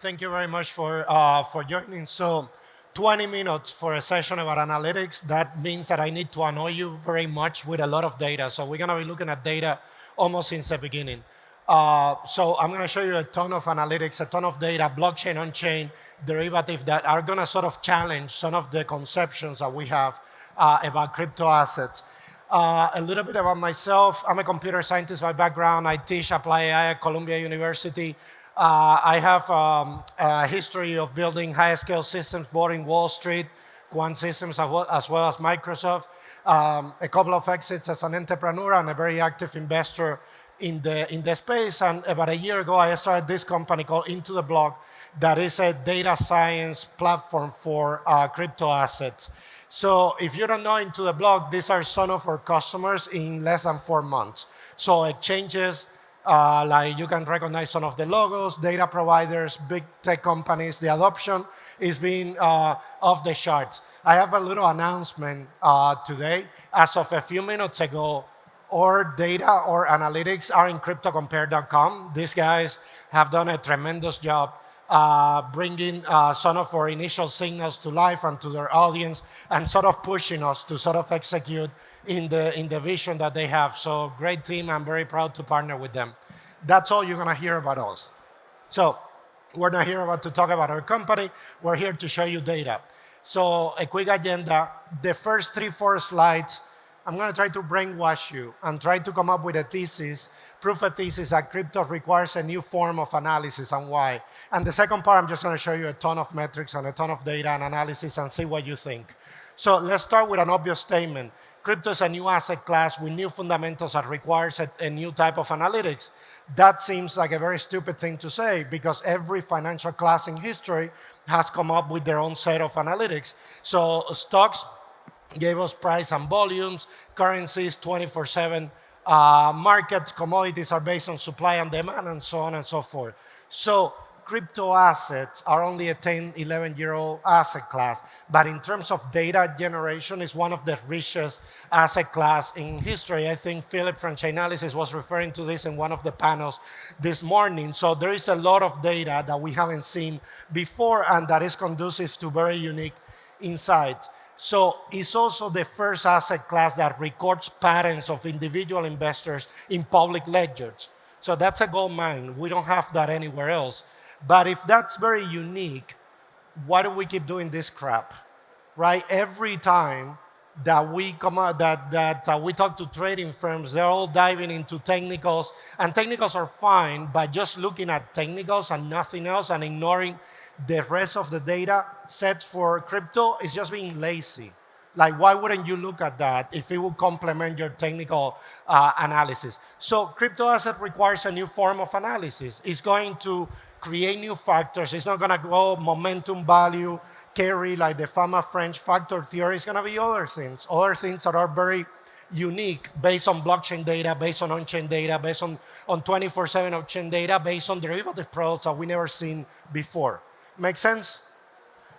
Thank you very much for joining. So, 20 minutes for a session about analytics. That means that I need to annoy you very much with a lot of data. So we're going to be looking at data almost since the beginning. So I'm going to show you a ton of analytics, a ton of data, blockchain, on-chain, derivative that are going to sort of challenge some of the conceptions that we have about crypto assets. A little bit about myself. I'm a computer scientist by background. I teach applied AI at Columbia University. I have a history of building high-scale systems both in Wall Street, quant systems, as well as Microsoft. A couple of exits as an entrepreneur and a very active investor in the space. And about a year ago, I started this company called IntoTheBlock that is a data science platform for crypto assets. So if you don't know IntoTheBlock, these are some of our customers in less than 4 months. So exchanges, like you can recognize some of the logos, data providers, big tech companies. The adoption is being off the charts. I have a little announcement today. As of a few minutes ago, our data or analytics are in cryptocompare.com. These guys have done a tremendous job bringing some of our initial signals to life and to their audience and sort of pushing us to sort of execute in the vision that they have. So great team. I'm very proud to partner with them. That's all you're going to hear about us. So we're not here to talk about our company. We're here to show you data. So a quick agenda. The first 3-4 slides, I'm going to try to brainwash you and try to come up with a thesis, proof a thesis that crypto requires a new form of analysis and why. And the second part, I'm just going to show you a ton of metrics and a ton of data and analysis and see what you think. So let's start with an obvious statement. Crypto is a new asset class with new fundamentals that requires a new type of analytics. That seems like a very stupid thing to say because every financial class in history has come up with their own set of analytics. So stocks gave us price and volumes, currencies 24/7, markets, commodities are based on supply and demand, and so on and so forth. So crypto assets are only a 10, 11-year-old asset class, but in terms of data generation, it's one of the richest asset class in history. I think Philip from Chainalysis was referring to this in one of the panels this morning. So there is a lot of data that we haven't seen before and that is conducive to very unique insights. So it's also the first asset class that records patterns of individual investors in public ledgers. So that's a gold mine. We don't have that anywhere else. But if that's very unique, why do we keep doing this crap, right? Every time that we come out, that we talk to trading firms, they're all diving into technicals, and technicals are fine, but just looking at technicals and nothing else and ignoring the rest of the data sets for crypto is just being lazy. Like, why wouldn't you look at that if it would complement your technical analysis? So crypto asset requires a new form of analysis. It's going to create new factors. It's not going to go momentum, value, carry, like the famous French factor theory. It's going to be other things that are very unique based on blockchain data, based on on-chain data, based on 24/7 on-chain data, based on derivative products that we never seen before. Make sense?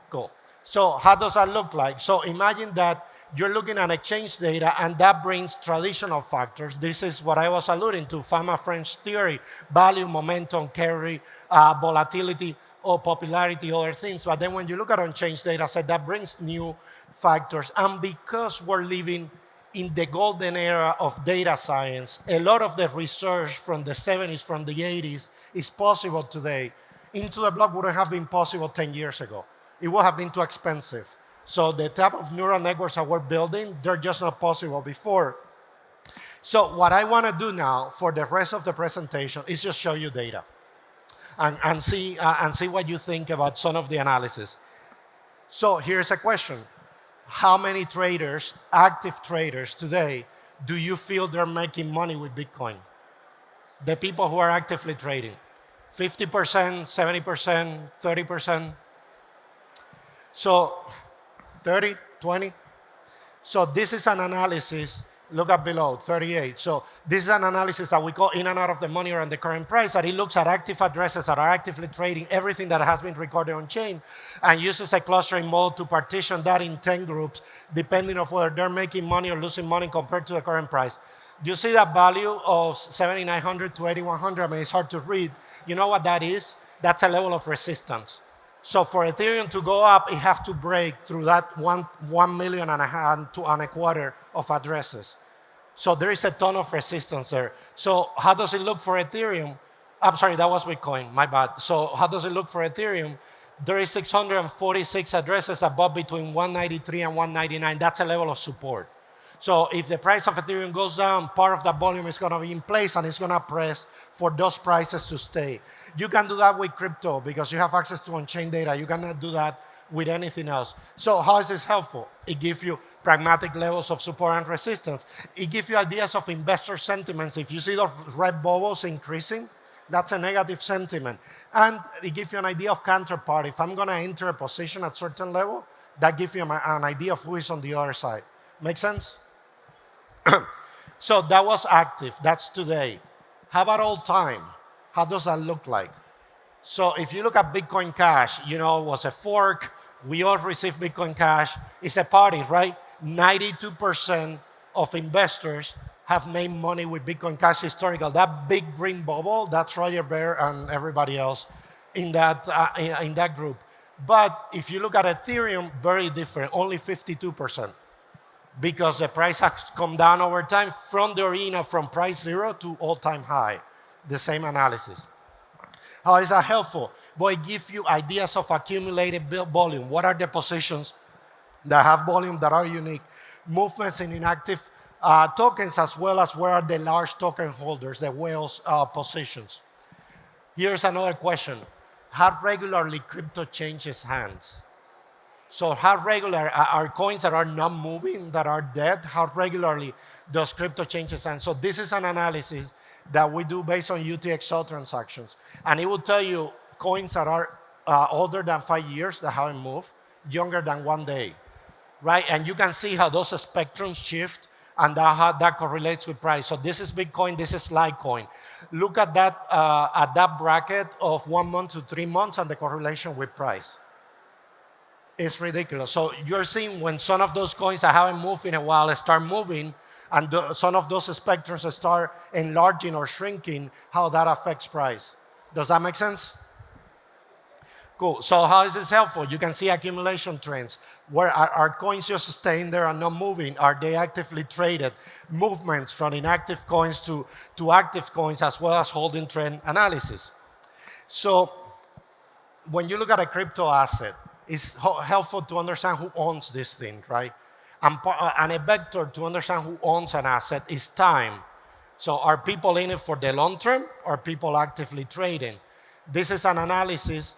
Cool. So how does that look like? So imagine that you're looking at exchange data and that brings traditional factors. This is what I was alluding to, famous French theory, value, momentum, carry, volatility, or popularity, other things. But then when you look at on-chain data set, that brings new factors. And because we're living in the golden era of data science, a lot of the research from the 70s, from the 80s is possible today. IntoTheBlock wouldn't have been possible 10 years ago. It would have been too expensive. So the type of neural networks that we're building, they're just not possible before. So what I want to do now for the rest of the presentation is just show you data and see what you think about some of the analysis. So here's a question. How many traders, active traders today, do you feel they're making money with Bitcoin? The people who are actively trading. 50%, 70%, 30%. So 30, 20. So this is an analysis. Look up below, 38. So this is an analysis that we call in and out of the money or on the current price, that it looks at active addresses that are actively trading everything that has been recorded on chain and uses a clustering mode to partition that in 10 groups, depending on whether they're making money or losing money compared to the current price. Do you see that value of 7,900 to 8,100? I mean, it's hard to read. You know what that is? That's a level of resistance. So for Ethereum to go up, it has to break through that 1 million and a quarter of addresses. So there is a ton of resistance there. So how does it look for Ethereum? I'm sorry, that was Bitcoin, my bad. So how does it look for Ethereum? There is 646 addresses above between 193 and 199. That's a level of support. So if the price of Ethereum goes down, part of that volume is going to be in place and it's going to press for those prices to stay. You can do that with crypto because you have access to on-chain data. You cannot do that with anything else. So how is this helpful? It gives you pragmatic levels of support and resistance. It gives you ideas of investor sentiments. If you see those red bubbles increasing, that's a negative sentiment. And it gives you an idea of counterpart. If I'm going to enter a position at a certain level, that gives you an idea of who is on the other side. Make sense? So that was active. That's today. How about all time? How does that look like? So if you look at Bitcoin Cash, it was a fork. We all receive Bitcoin Cash. It's a party, right? 92% of investors have made money with Bitcoin Cash historical. That big green bubble, that's Roger Ver and everybody else in that group. But if you look at Ethereum, very different, only 52%. Because the price has come down over time from the arena, from price zero to all-time high. The same analysis. How is that helpful? Well, it gives you ideas of accumulated volume. What are the positions that have volume that are unique? Movements in inactive tokens, as well as where are the large token holders, the whales positions. Here's another question. How regularly crypto changes hands? So how regular are coins that are not moving, that are dead, how regularly does crypto changes hands? So this is an analysis that we do based on UTXO transactions. And it will tell you coins that are older than 5 years that haven't moved, younger than 1 day, right? And you can see how those spectrums shift and how that correlates with price. So this is Bitcoin, this is Litecoin. Look at that bracket of 1 month to 3 months and the correlation with price. It's ridiculous. So you're seeing when some of those coins that haven't moved in a while start moving, and some of those spectrums start enlarging or shrinking, how that affects price. Does that make sense? Cool. So how is this helpful? You can see accumulation trends. Where are coins just staying there and not moving? Are they actively traded? Movements from inactive coins to active coins, as well as holding trend analysis. So when you look at a crypto asset, it's helpful to understand who owns this thing, right? And a vector to understand who owns an asset is time. So are people in it for the long term, or are people actively trading? This is an analysis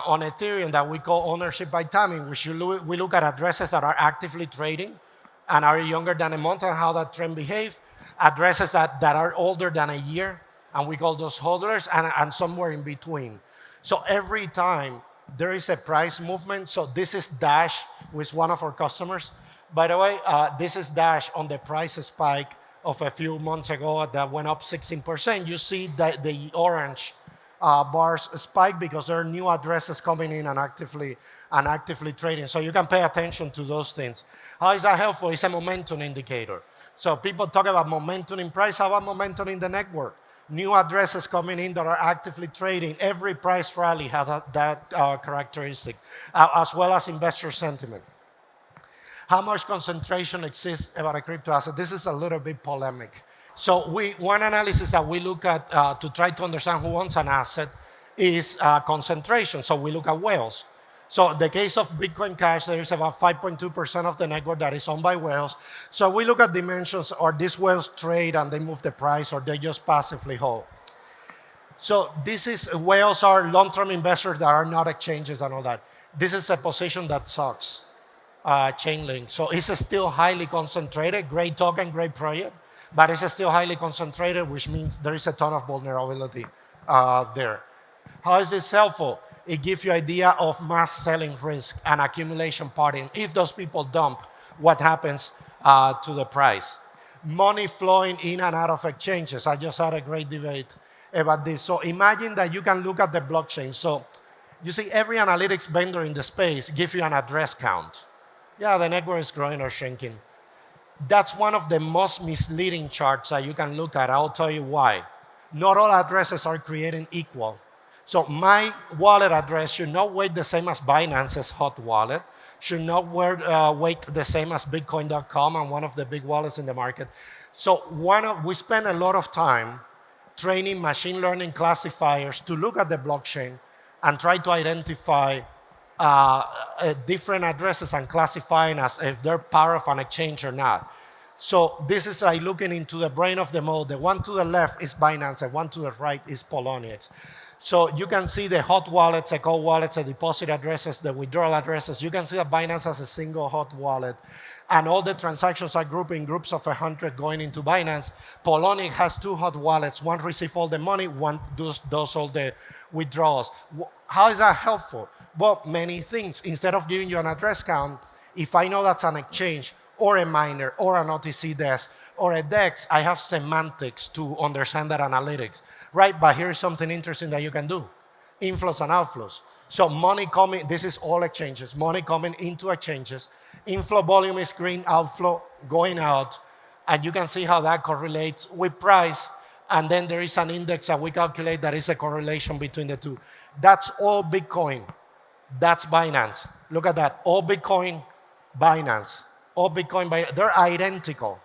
on Ethereum that we call ownership by timing, which we look at addresses that are actively trading and are younger than a month and how that trend behaves. Addresses that are older than a year, and we call those holders, and somewhere in between. So every time there is a price movement. So this is Dash, who is one of our customers. By the way, this is Dash on the price spike of a few months ago that went up 16%. You see that the orange bars spike because there are new addresses coming in and actively trading. So you can pay attention to those things. How is that helpful? It's a momentum indicator. So people talk about momentum in price. How about momentum in the network? New addresses coming in that are actively trading. Every price rally has that characteristic, as well as investor sentiment. How much concentration exists about a crypto asset? This is a little bit polemic. So one analysis that we look at to try to understand who owns an asset is concentration. So we look at whales. So in the case of Bitcoin Cash, there is about 5.2% of the network that is owned by whales. So we look at dimensions, or these whales trade and they move the price, or they just passively hold. So whales are long-term investors that are not exchanges and all that. This is a position that sucks, Chainlink. So it's still highly concentrated, great token, great project, but it's still highly concentrated, which means there is a ton of vulnerability there. How is this helpful? It gives you an idea of mass selling risk and accumulation parting. If those people dump, what happens to the price? Money flowing in and out of exchanges. I just had a great debate about this. So imagine that you can look at the blockchain. So you see every analytics vendor in the space gives you an address count. Yeah, the network is growing or shrinking. That's one of the most misleading charts that you can look at. I'll tell you why. Not all addresses are created equal. So my wallet address should not weight the same as Binance's hot wallet, should not weight the same as Bitcoin.com and one of the big wallets in the market. So we spend a lot of time training machine learning classifiers to look at the blockchain and try to identify different addresses and classifying as if they're part of an exchange or not. So this is like looking into the brain of the model. The one to the left is Binance, the one to the right is Poloniex. So you can see the hot wallets, the cold wallets, the deposit addresses, the withdrawal addresses. You can see that Binance has a single hot wallet, and all the transactions are grouped in groups of 100 going into Binance. Poloniex has 2 hot wallets. One receives all the money, one does all the withdrawals. How is that helpful? Well, many things. Instead of giving you an address count, if I know that's an exchange or a miner or an OTC desk or a DEX, I have semantics to understand that analytics, right? But here's something interesting that you can do. Inflows and outflows. So money coming, this is all exchanges, money coming into exchanges. Inflow volume is green, outflow going out. And you can see how that correlates with price. And then there is an index that we calculate that is a correlation between the two. That's all Bitcoin. That's Binance. Look at that. All Bitcoin, Binance. All Bitcoin, they're identical.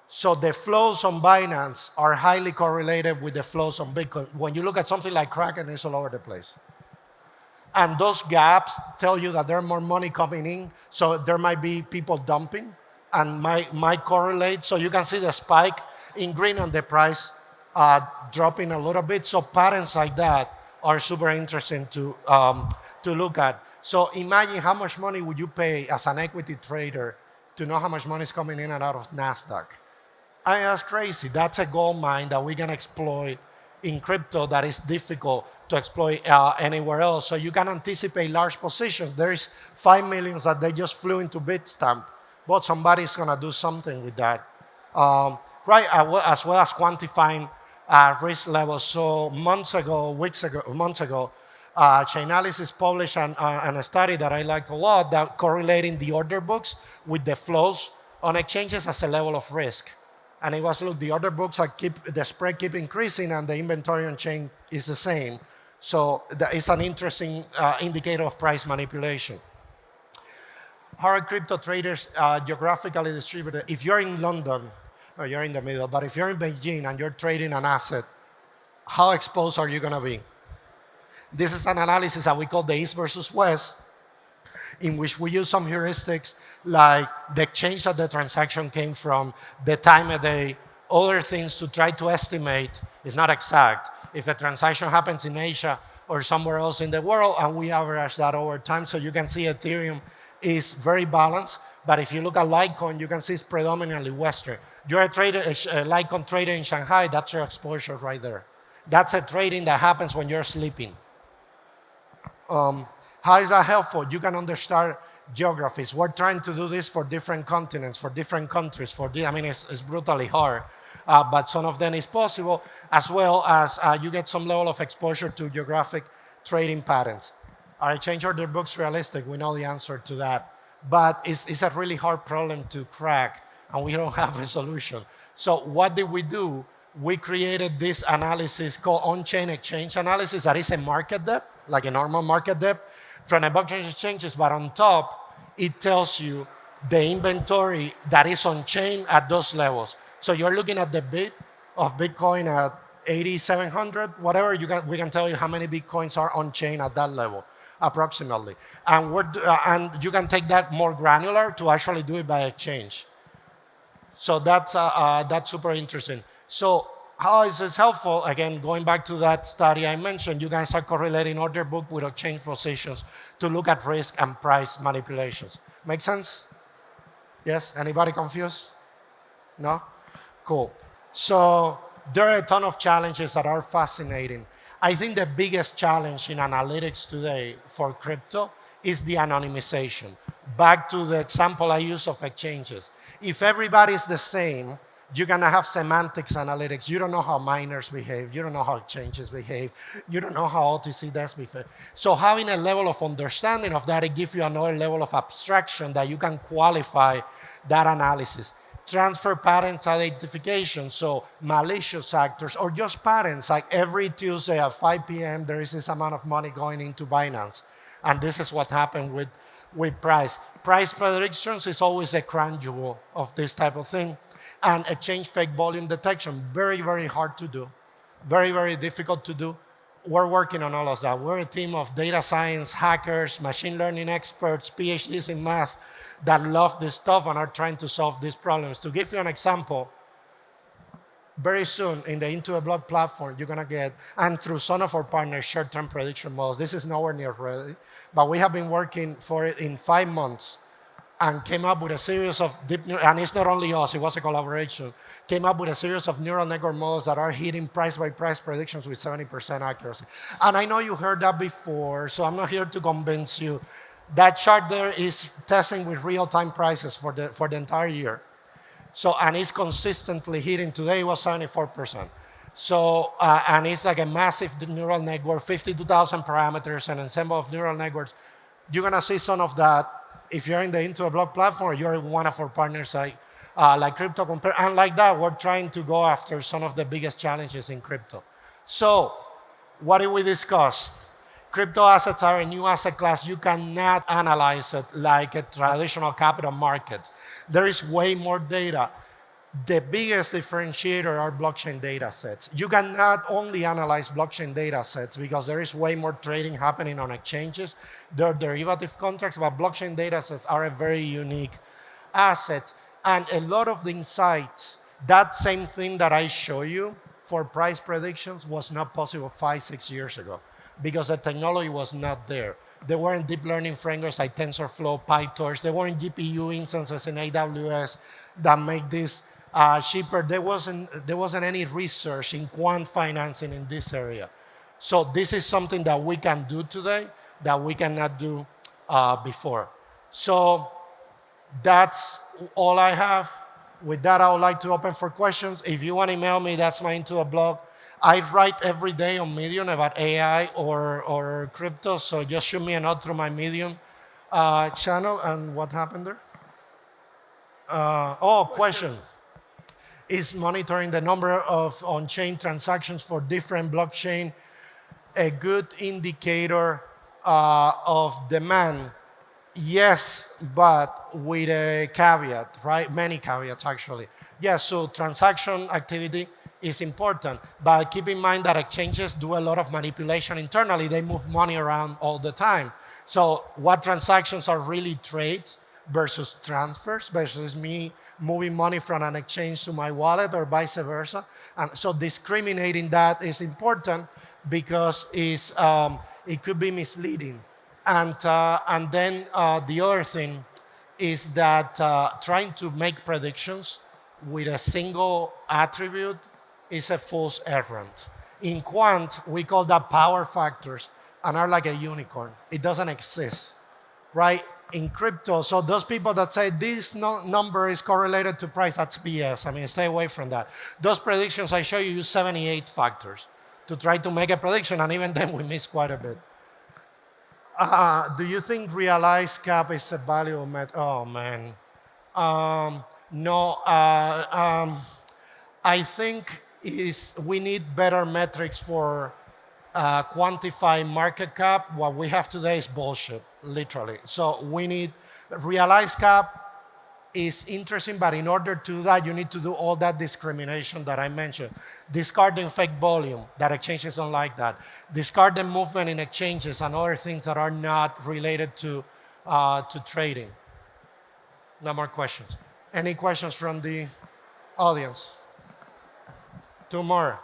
So the flows on Binance are highly correlated with the flows on Bitcoin. When you look at something like Kraken, it's all over the place. And those gaps tell you that there's more money coming in, so there might be people dumping and might correlate. So you can see the spike in green and the price dropping a little bit. So patterns like that are super interesting to look at. So imagine how much money would you pay as an equity trader to know how much money is coming in and out of NASDAQ. I mean, that's crazy. That's a gold mine that we can exploit in crypto that is difficult to exploit anywhere else. So you can anticipate large positions. There is 5 million that they just flew into Bitstamp, but somebody's going to do something with that. Right, as well as quantifying risk levels. So months ago, Chainalysis published a study that I liked a lot that correlating the order books with the flows on exchanges as a level of risk. And it was, look, the order books the spread keep increasing and the inventory on chain is the same. So that is an interesting indicator of price manipulation. How are crypto traders geographically distributed? If you're in London, or you're in the middle, but if you're in Beijing and you're trading an asset, how exposed are you going to be? This is an analysis that we call the East versus West, in which we use some heuristics like the exchange that the transaction came from, the time of day, other things to try to estimate. It's not exact. If a transaction happens in Asia or somewhere else in the world, and we average that over time, so you can see Ethereum is very balanced. But if you look at Litecoin, you can see it's predominantly Western. You're a Litecoin trader in Shanghai, that's your exposure right there. That's a trading that happens when you're sleeping. How is that helpful? You can understand geographies. We're trying to do this for different continents, for different countries. I mean, it's brutally hard, but some of them is possible, as well as you get some level of exposure to geographic trading patterns. Are exchange order books realistic? We know the answer to that, but it's a really hard problem to crack, and we don't have a solution. So what did we do? We created this analysis called on-chain exchange analysis that is a market depth, like a normal market depth, from the blockchain exchanges, but on top, it tells you the inventory that is on chain at those levels. So you're looking at the bid of Bitcoin at 8,700, whatever, we can tell you how many Bitcoins are on chain at that level, approximately. And you can take that more granular to actually do it by exchange. So that's super interesting. So how is this helpful? Again, going back to that study I mentioned, you can start correlating order book with exchange positions to look at risk and price manipulations. Make sense? Yes? Anybody confused? No? Cool. So there are a ton of challenges that are fascinating. I think the biggest challenge in analytics today for crypto is the anonymization. Back to the example I use of exchanges. If everybody's the same, you're going to have semantics analytics. You don't know how miners behave. You don't know how exchanges behave. You don't know how OTC desks behave. So having a level of understanding of that, it gives you another level of abstraction that you can qualify that analysis. transfer patterns identification, so malicious actors, or just patterns, like every Tuesday at 5 p.m. there is this amount of money going into Binance. And this is what happened with price. Price predictions is always a crown jewel of this type of thing. And exchange fake volume detection, very, very hard to do. Very, very difficult to do. We're working on all of that. We're a team of data science, hackers, machine learning experts, PhDs in math that love this stuff and are trying to solve these problems. To give you an example, very soon in the IntoTheBlock platform, you're going to get, and through some of our partners, short-term prediction models. This is nowhere near ready, but we have been working for it in 5 months and came up with a series of and it's not only us, it was a collaboration, came up with a series of neural network models that are hitting price-by-price predictions with 70% accuracy. And I know you heard that before, so I'm not here to convince you. That chart there is testing with real-time prices for the entire year. So, and it's consistently hitting. Today it was 74%. So, and it's like a massive neural network, 52,000 parameters, an ensemble of neural networks. You're gonna see some of that if you're in the IntoTheBlock platform, you're one of our partners like Crypto Compare. And like that, we're trying to go after some of the biggest challenges in crypto. So, what did we discuss? Crypto assets are a new asset class. You cannot analyze it like a traditional capital market. There is way more data. The biggest differentiator are blockchain data sets. You cannot only analyze blockchain data sets because there is way more trading happening on exchanges. There are derivative contracts, but blockchain data sets are a very unique asset. And a lot of the insights, that same thing that I show you for price predictions was not possible 5, 6 years ago because the technology was not there. There weren't deep learning frameworks like TensorFlow, PyTorch. There weren't GPU instances in AWS that make this cheaper. There wasn't any research in quant financing in this area. So this is something that we can do today that we cannot do before. So that's all I have. With that, I would like to open for questions. If you want to email me, that's my IntoTheBlock. I write every day on Medium about AI or crypto, so just shoot me a note through my Medium channel. And what happened there? Questions. Is monitoring the number of on-chain transactions for different blockchain a good indicator of demand? Yes, but with a caveat, right? Many caveats, actually. Yes, so transaction activity is important, but keep in mind that exchanges do a lot of manipulation internally. They move money around all the time. So what transactions are really trades versus transfers versus me moving money from an exchange to my wallet or vice versa. And so discriminating that is important because it could be misleading. And then the other thing is that trying to make predictions with a single attribute is a false errand. In quant, we call that power factors and are like a unicorn. It doesn't exist, right? In crypto, so those people that say this number is correlated to price, that's BS. I mean, stay away from that. Those predictions I show you use 78 factors to try to make a prediction, and even then we miss quite a bit. Do you think realized cap is a valuable metric? Oh, man. No, I think we need better metrics for quantify market cap. What we have today is bullshit, literally. So we need realized cap is interesting, but in order to do that, you need to do all that discrimination that I mentioned. Discarding fake volume, that exchanges don't like that. Discarding movement in exchanges and other things that are not related to trading. No more questions. Any questions from the audience? 2 more.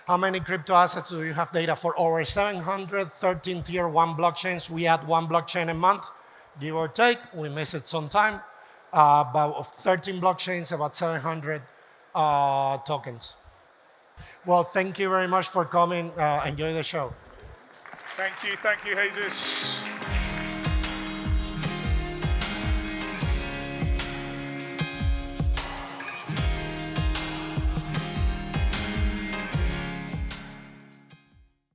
How many crypto assets do you have data for? Over 713 tier 1 blockchains. We add 1 blockchain a month, give or take. We miss it sometime. About 13 blockchains, about 700 tokens. Well, thank you very much for coming. Enjoy the show. Thank you, Jesus.